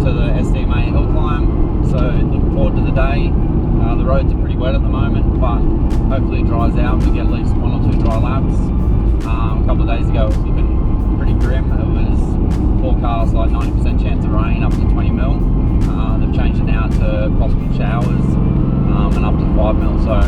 to the SDMA Hillclimb, so looking forward to the day. The roads are pretty wet at the moment, but hopefully it dries out and we get at least 1 or 2 dry laps. A couple of days ago it was looking pretty grim. It was forecast like 90% chance of rain up to 20 mil. They've changed it now to possible showers and up to 5 mil. So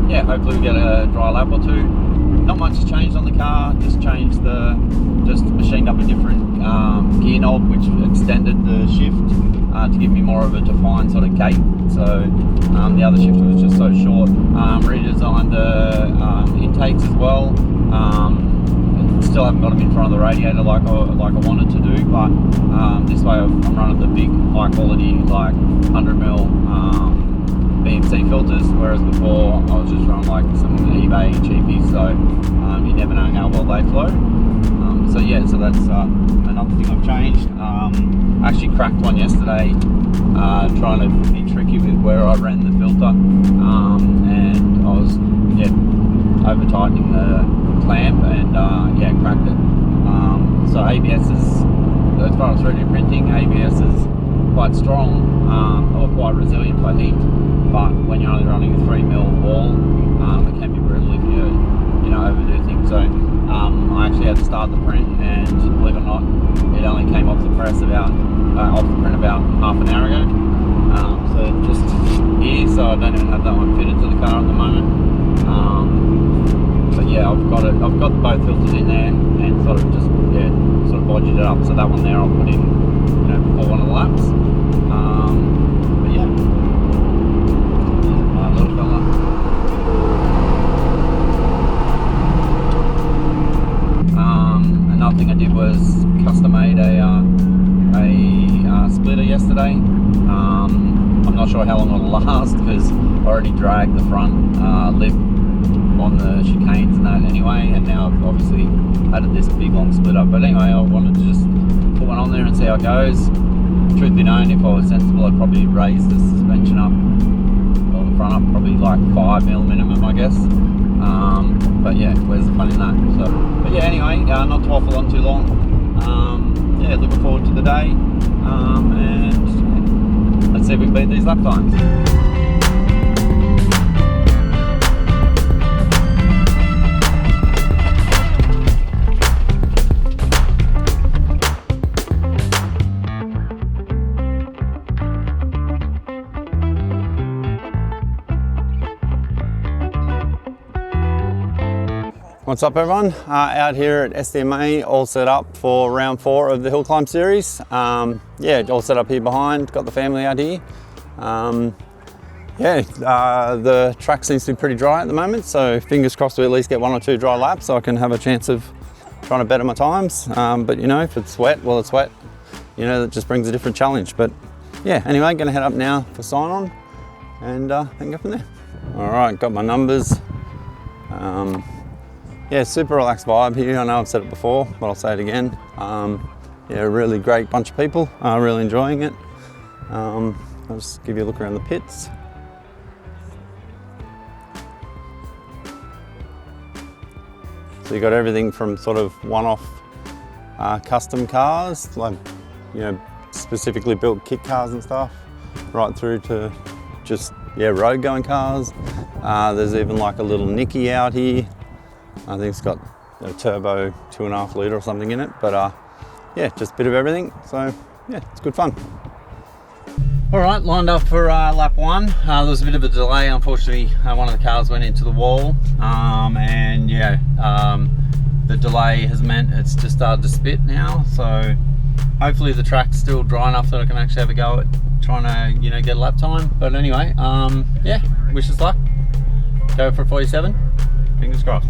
yeah, hopefully we get a dry lap or 2. Not much has changed on the car, just machined up a different gear knob which extended the shift to give me more of a defined sort of gait. So the other shifter was just so short. Redesigned the intakes as well. Still haven't got them in front of the radiator like I wanted to do, but this way I'm running the big high quality like 100mm BMC filters, whereas before I was just running like some eBay cheapies, so you never know how well they flow. So yeah, so that's another thing I've changed. I actually cracked one yesterday trying to be tricky with where I ran the filter, and I was over tightening the clamp and cracked it. So ABS is, as far as 3D printing, ABS is quite strong or quite resilient for heat, but when you're only running a 3mm wall, it can be brutal if you overdo things. So I actually had to start the print, and believe it or not, it only came off the press about half an hour ago. So just here, so I don't even have that one fitted to the car at the moment. But yeah, I've got both filters in there and sort of bodged it up. So that one there I'll put in, before one of the laps. But yeah, my little fella. Another thing I did was custom made a splitter yesterday. I'm not sure how long it'll last because I already dragged the front lip on the chicanes and that anyway, and now I've obviously added this big long splitter. But anyway, I wanted to just put one on there and see how it goes. Truth be known, if I was sensible, I'd probably raise the suspension up, or the front up, probably like 5mm minimum, I guess. But yeah, where's the fun in that? So, but yeah, anyway, not to waffle on too long. Yeah, looking forward to the day, and let's see if we can beat these lap times. What's up everyone? Out here at SDMA, all set up for round 4 of the Hillclimb series. Yeah, all set up here behind, got the family out here. The track seems to be pretty dry at the moment, so fingers crossed we at least get 1 or 2 dry laps so I can have a chance of trying to better my times. But if it's wet, well it's wet. That just brings a different challenge. But yeah, anyway, gonna head up now for sign on and go from there. All right, got my numbers. Yeah, super relaxed vibe here. I know I've said it before, but I'll say it again. Yeah, really great bunch of people. Really enjoying it. I'll just give you a look around the pits. So you got everything from sort of one-off custom cars, like specifically built kit cars and stuff, right through to just road going cars. There's even like a little Nicky out here. I think it's got a turbo 2.5 litre or something in it, but yeah, just a bit of everything. So yeah, it's good fun. All right, lined up for lap 1. There was a bit of a delay, unfortunately. One of the cars went into the wall, and yeah, the delay has meant it's just started to spit now. So hopefully the track's still dry enough that I can actually have a go at trying to get a lap time. But anyway, yeah, wish us luck. Go for 47. Fingers crossed.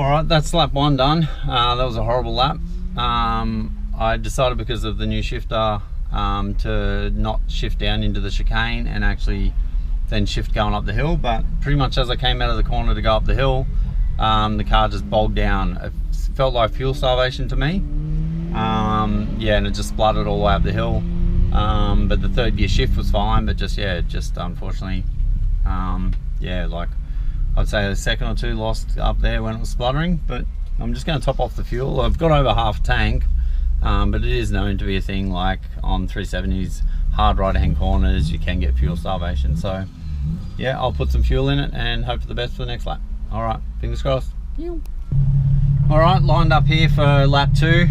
All right, that's lap 1 done. That was a horrible lap. I decided because of the new shifter to not shift down into the chicane and actually then shift going up the hill, but pretty much as I came out of the corner to go up the hill, the car just bogged down. It felt like fuel starvation to me. Yeah, and it just spluttered all the way up the hill. But the third gear shift was fine, but just unfortunately, yeah, like I'd say a second or two lost up there when it was spluttering. But I'm just going to top off the fuel. I've got over half tank, but it is known to be a thing, like on 370s, hard right hand corners, you can get fuel starvation. So yeah, I'll put some fuel in it and hope for the best for the next lap. All right, fingers crossed. All right, lined up here for lap 2.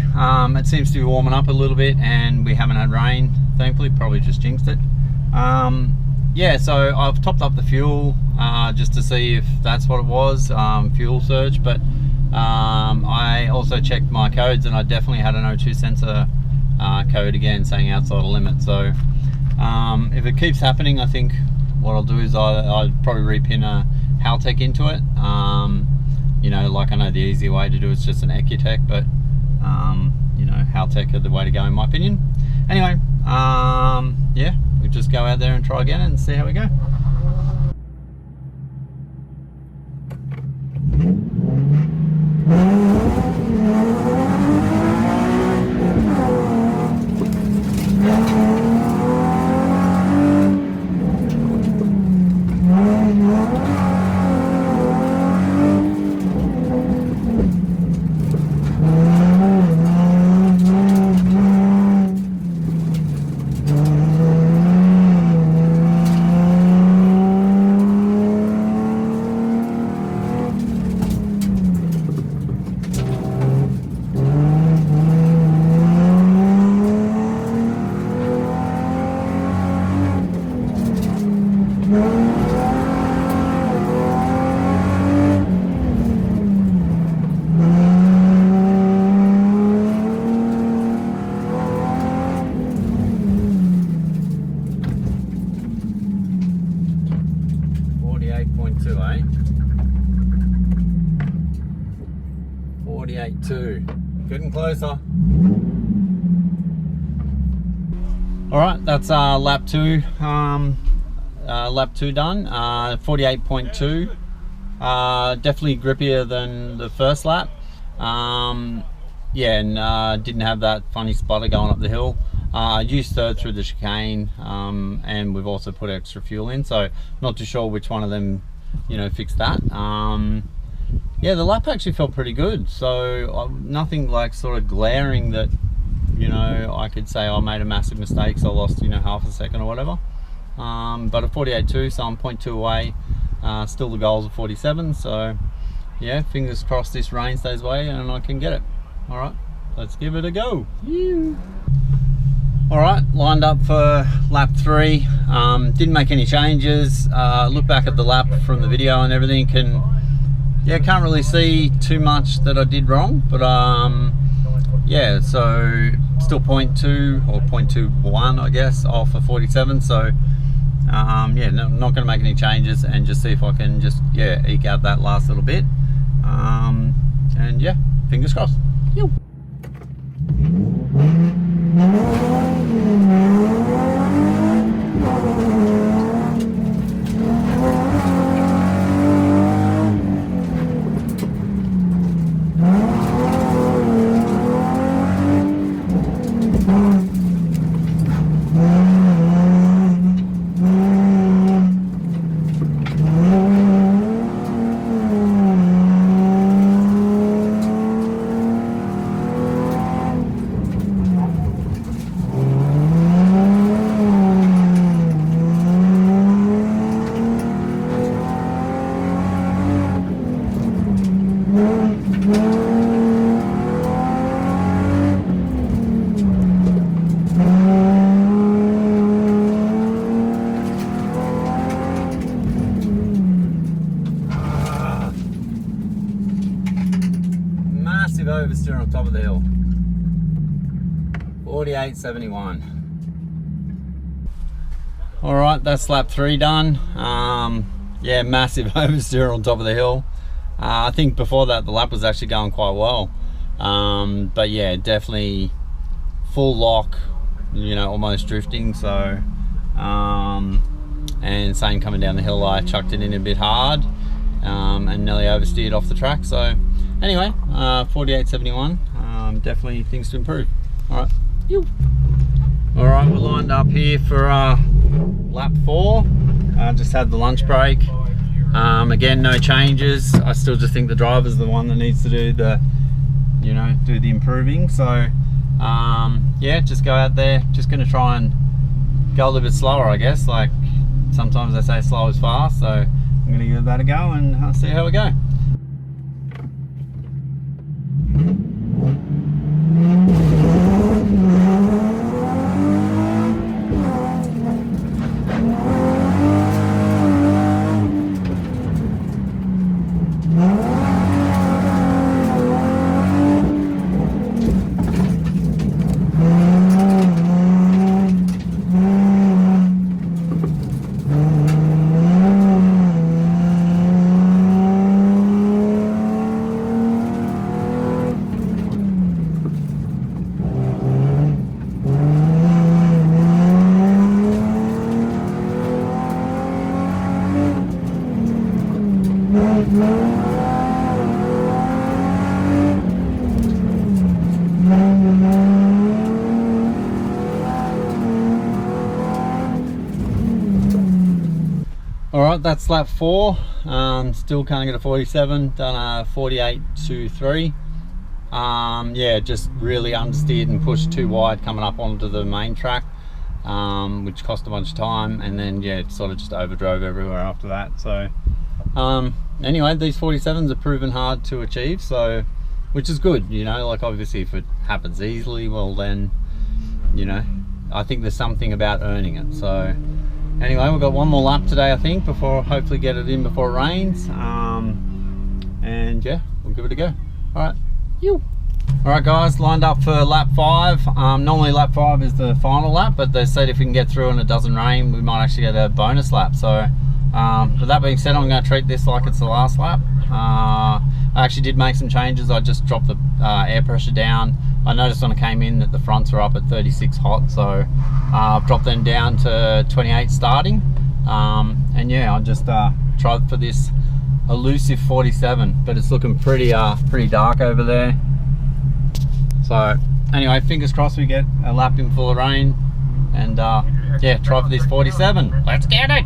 It seems to be warming up a little bit and we haven't had rain, thankfully. Probably just jinxed it. Yeah, so I've topped up the fuel just to see if that's what it was, fuel surge, but I also checked my codes and I definitely had an O2 sensor code again saying outside of limit. So if it keeps happening, I think what I'll do is I'd probably repin a Haltech into it. You know, like I know the easy way to do it's just an Ecutech, but you know, Haltech are the way to go in my opinion. Anyway, yeah, we just go out there and try again and see how we go. Getting closer. All right, that's lap 2. Lap 2 done. 48.2. Definitely grippier than the first lap. Yeah, and didn't have that funny sputter going up the hill. I used third through the chicane, and we've also put extra fuel in, so not too sure which one of them, you know, fixed that. Yeah, the lap actually felt pretty good, so nothing like sort of glaring that, you know, I could say I made a massive mistake, so I lost, you know, half a second or whatever. But a 48.2, so I'm 0.2 away. Still the goals of 47, so yeah, fingers crossed this rain stays away and I can get it. All right, let's give it a go. All right, lined up for lap 3. Didn't make any changes. Look back at the lap from the video and everything, yeah, can't really see too much that I did wrong, but yeah, so still 0.2 or 0.21 I guess off of 47, so yeah, not going to make any changes and just see if I can just, yeah, eke out that last little bit, and yeah, fingers crossed. Yo. Oversteer on top of the hill. 48.71. All right, that's lap 3 done. Yeah, massive oversteer on top of the hill. I think before that the lap was actually going quite well, but yeah, definitely full lock, you know, almost drifting. So and same coming down the hill, I chucked it in a bit hard and nearly oversteered off the track. So anyway, 48.71, definitely things to improve. All right, all right, we're lined up here for lap 4. I just had the lunch break. Again, no changes. I still just think the driver's the one that needs to do the, you know, do the improving. So yeah, just go out there, just gonna try and go a little bit slower, I guess. Like sometimes they say slow is fast, so I'm gonna give that a go and see how we go. Alright, that's lap 4. Still can't get a 47, done a 48.23. Yeah, just really understeered and pushed too wide coming up onto the main track, which cost a bunch of time, and then yeah, sort of just overdrove everywhere after that. So anyway, these 47s are proven hard to achieve, so which is good, you know. Like obviously if it happens easily, well then, you know, I think there's something about earning it. So anyway, we've got one more lap today, I think, before hopefully get it in before it rains. And yeah, we'll give it a go. All right guys, lined up for lap 5. Normally lap 5 is the final lap, but they said if we can get through and it doesn't rain, we might actually get a bonus lap. So with that being said, I'm going to treat this like it's the last lap. I actually did make some changes. I just dropped the air pressure down. I noticed when I came in that the fronts were up at 36 hot, so I've dropped them down to 28 starting. And yeah, I'll just try for this elusive 47, but it's looking pretty dark over there. So anyway, fingers crossed we get a lap in full of rain, and yeah, try for this 47. Let's get it.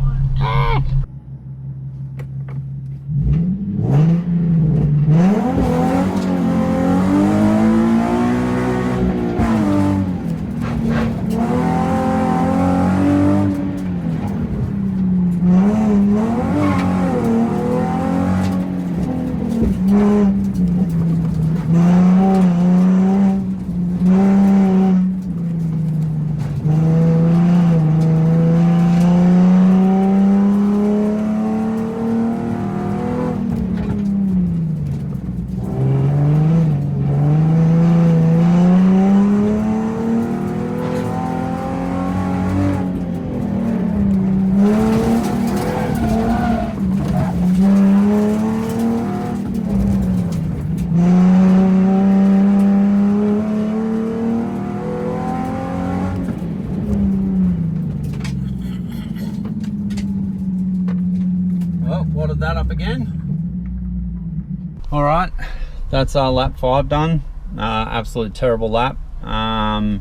Wadded that up again. All right, that's our lap 5 done. Absolute terrible lap. Yeah,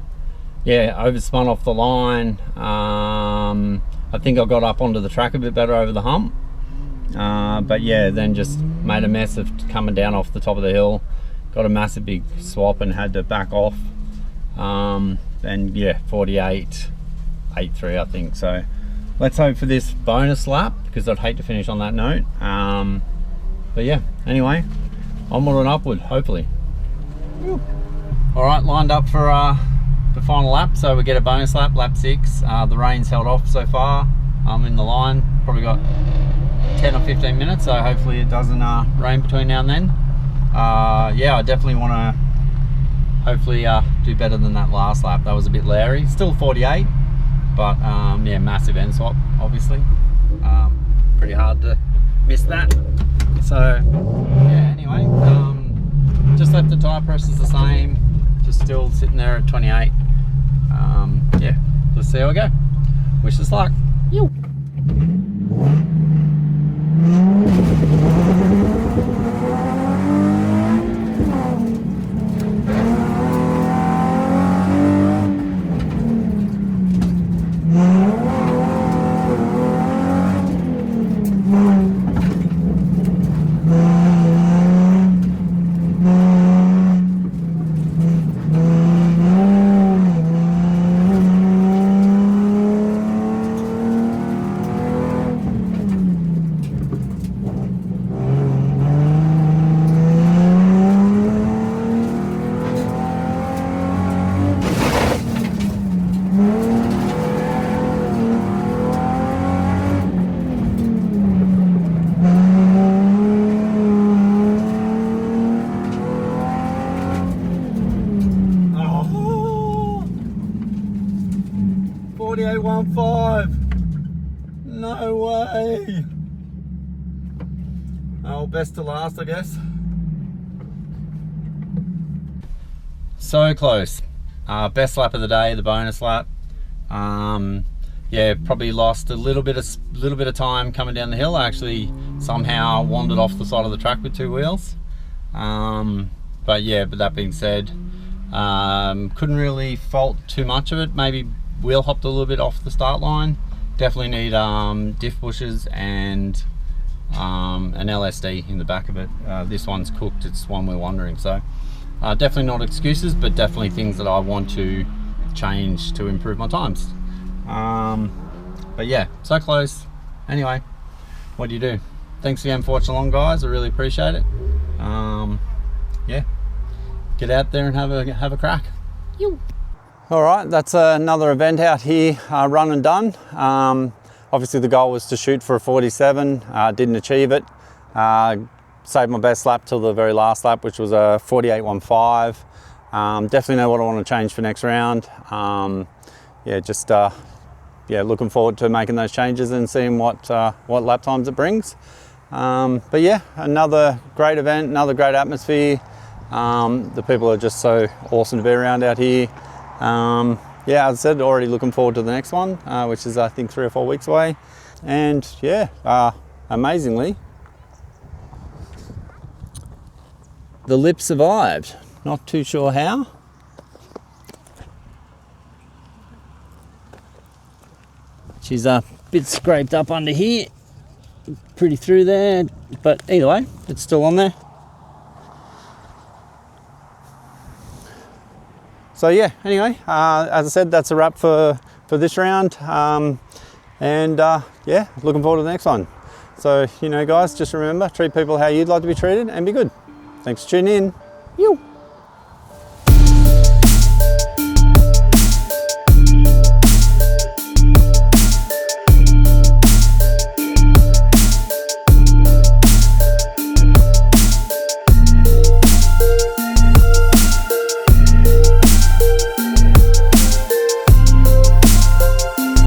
overspun off the line. I think I got up onto the track a bit better over the hump, but yeah, then just made a mess of coming down off the top of the hill. Got a massive big swap and had to back off. And yeah, 48.83 I think. So let's hope for this bonus lap, because I'd hate to finish on that note. But yeah, anyway, onward and upward, hopefully. All right, lined up for the final lap, so we get a bonus lap, lap 6. The rain's held off so far. I'm in the line, probably got 10 or 15 minutes, so hopefully it doesn't rain between now and then. Yeah, I definitely want to hopefully do better than that last lap. That was a bit leery. Still 48, but yeah, massive end swap, obviously. Pretty hard to miss that. So yeah, anyway, just left the tyre presses the same, just still sitting there at 28. Yeah, let's see how we go. Wish us luck. Yo. No way. Oh, best to last, I guess. So close. Best lap of the day, the bonus lap. Yeah, probably lost a little bit of time coming down the hill. I actually somehow wandered off the side of the track with two wheels. But yeah, but that being said, couldn't really fault too much of it. Maybe wheel hopped a little bit off the start line. Definitely need diff bushes and an LSD in the back of it. This one's cooked, it's one we're wondering. So definitely not excuses, but definitely things that I want to change to improve my times. But yeah, so close. Anyway, what do you do? Thanks again for watching along, guys. I really appreciate it. Yeah, get out there and have a crack. All right, that's another event out here, run and done. Obviously the goal was to shoot for a 47, didn't achieve it. Saved my best lap till the very last lap, which was a 48.15. Definitely know what I want to change for next round. Yeah, just yeah, looking forward to making those changes and seeing what lap times it brings. But yeah, another great event, another great atmosphere. The people are just so awesome to be around out here. Yeah, as I said, already looking forward to the next one, which is I think 3 or 4 weeks away. And yeah, amazingly, the lip survived. Not too sure how. She's a bit scraped up under here, pretty through there, but either way, it's still on there. So yeah, anyway, as I said, that's a wrap for this round. Yeah, looking forward to the next one. So, you know, guys, just remember, treat people how you'd like to be treated and be good. Thanks for tuning in.